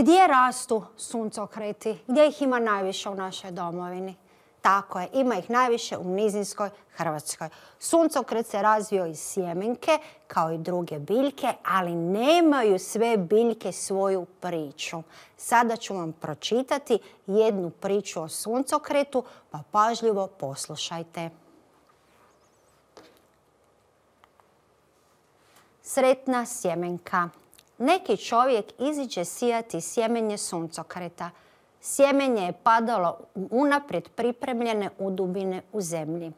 Gdje rastu suncokreti? Gdje ih ima najviše u našoj domovini? Tako je, ima ih najviše u nizinskoj Hrvatskoj. Suncokret se razvio iz sjemenke, kao i druge biljke, ali nemaju sve biljke svoju priču. Sada ću vam pročitati jednu priču o suncokretu, pa pažljivo poslušajte. Sretna sjemenka. Neki čovjek iziđe sijati sjemenje suncokreta. Sjemenje je padalo u unaprijed pripremljene udubine u zemlji.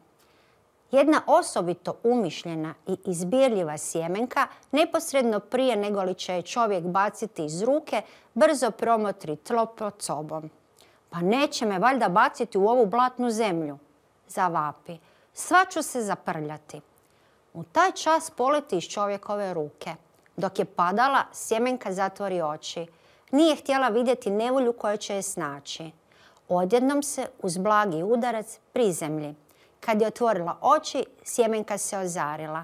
Jedna osobito umišljena i izbirljiva sjemenka neposredno prije nego li će je čovjek baciti iz ruke, brzo promotri tlo pod sobom. Pa neće me valjda baciti u ovu blatnu zemlju, zavapi. Sva ću se zaprljati. U taj čas poleti iz čovjekove ruke. Dok je padala, sjemenka zatvori oči. Nije htjela vidjeti nevolju koja će je snaći. Odjednom se uz blagi udarac prizemlji. Kad je otvorila oči, sjemenka se ozarila.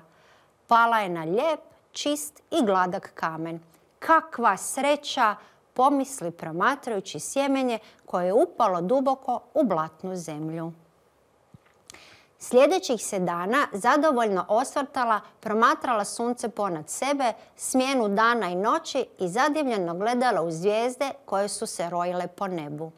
Pala je na lijep, čist i gladak kamen. Kakva sreća, pomisli promatrajući sjemenje koje je upalo duboko u blatnu zemlju. Sljedećih se dana zadovoljno osvrtala, promatrala sunce ponad sebe, smjenu dana i noći i zadivljeno gledala u zvijezde koje su se rojile po nebu.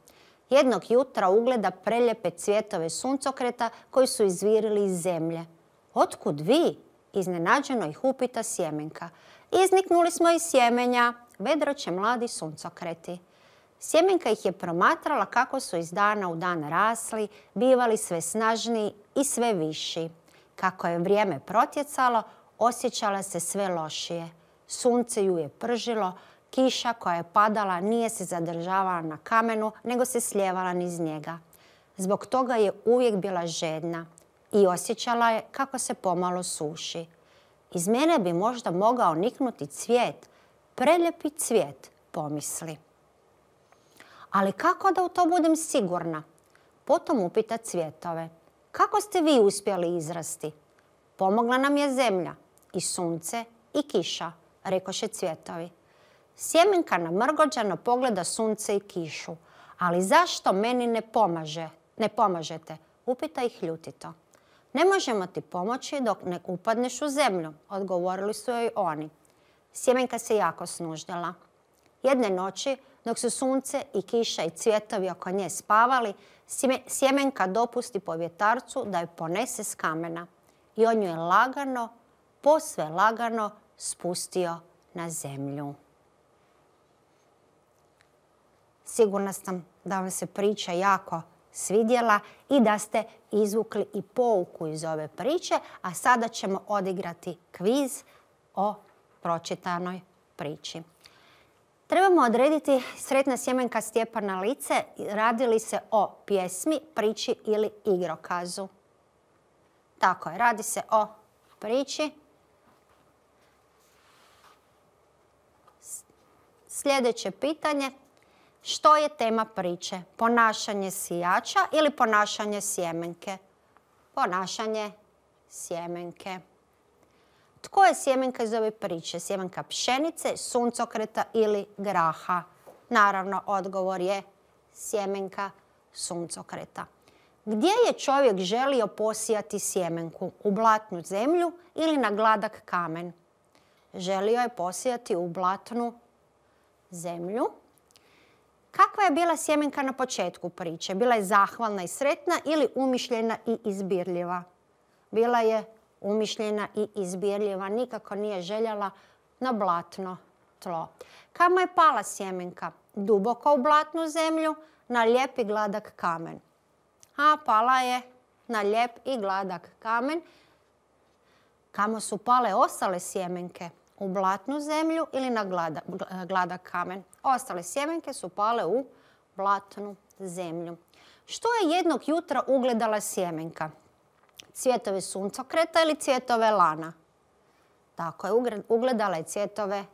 Jednog jutra ugleda prelijepe cvjetove suncokreta koji su izvirili iz zemlje. Otkud vi? Iznenađeno ih upita sjemenka. Izniknuli smo iz sjemenja, vedroće mladi suncokreti. Sjemenka ih je promatrala kako su iz dana u dan rasli, bivali sve snažniji i sve viši. Kako je vrijeme protjecalo, osjećala se sve lošije. Sunce ju je pržilo, kiša koja je padala nije se zadržavala na kamenu, nego se slijevala niz njega. Zbog toga je uvijek bila žedna i osjećala je kako se pomalo suši. Iz mene bi možda mogao niknuti cvijet, prelijepi cvijet, pomisli. Ali kako da u to budem sigurna? Potom upita cvjetove. Kako ste vi uspjeli izrasti? Pomogla nam je zemlja, i sunce, i kiša, rekoše cvjetovi. Sjemenka namrgođano pogleda sunce i kišu. Ali zašto meni ne pomažete? Upita ih ljutito. Ne možemo ti pomoći dok ne upadneš u zemlju, odgovorili su joj oni. Sjemenka se jako snuždjela. Jedne noći, dok su sunce i kiša i cvjetovi oko nje spavali, sjemenka dopusti povjetarcu da je ponese s kamena. I on ju je lagano, posve lagano spustio na zemlju. Sigurna sam da vam se priča jako svidjela i da ste izvukli i pouku iz ove priče, a sada ćemo odigrati kviz o pročitanoj priči. Trebamo odrediti sretna sjemenka Stjepana Lice, radi li se o pjesmi, priči ili igrokazu. Tako je, radi se o priči. Sljedeće pitanje. Što je tema priče? Ponašanje sijača ili ponašanje sjemenke? Ponašanje sjemenke. Tko je sjemenka iz ove priče? Sjemenka pšenice, suncokreta ili graha? Naravno, odgovor je sjemenka suncokreta. Gdje je čovjek želio posijati sjemenku? U blatnu zemlju ili na gladak kamen? Želio je posijati u blatnu zemlju. Kakva je bila sjemenka na početku priče? Bila je zahvalna i sretna ili umišljena i izbirljiva? Bila je umišljena i izbirljiva, nikako nije željela na blatno tlo. Kamo je pala sjemenka? Duboko u blatnu zemlju, na lijep i gladak kamen. A pala je na lijep i gladak kamen. Kamo su pale ostale sjemenke? U blatnu zemlju ili na gladak kamen? Ostale sjemenke su pale u blatnu zemlju. Što je jednog jutra ugledala sjemenka? Cvjetove suncokreta ili cvjetove lana? Tako je, ugledala je cvjetove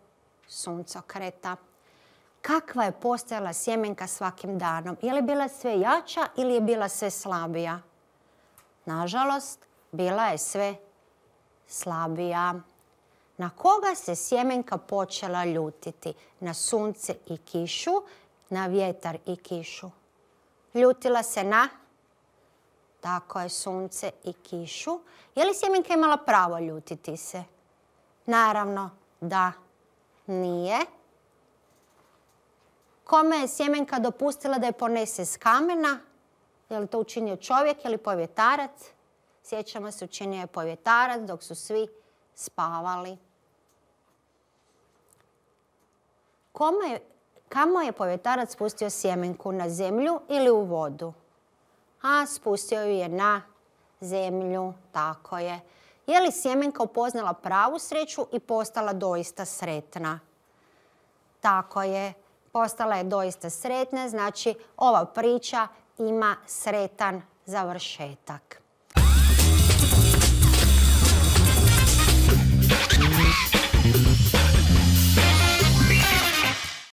suncokreta. Kakva je postajala sjemenka svakim danom? Je li bila sve jača ili je bila sve slabija? Nažalost, bila je sve slabija. Na koga se sjemenka počela ljutiti? Na sunce i kišu, na vjetar i kišu. Ljutila se na, tako je, sunce i kišu. Je li sjemenka imala pravo ljutiti se? Naravno da nije. Kome je sjemenka dopustila da je ponese s kamena? Je li to učinio čovjek ili povjetarac? Sjećamo se, učinio je povjetarac dok su svi spavali. Kamo je povjetarac spustio sjemenku? Na zemlju ili u vodu? A spustio ju je na zemlju, tako je. Je li sjemenka upoznala pravu sreću i postala doista sretna? Tako je, postala je doista sretna, znači ova priča ima sretan završetak.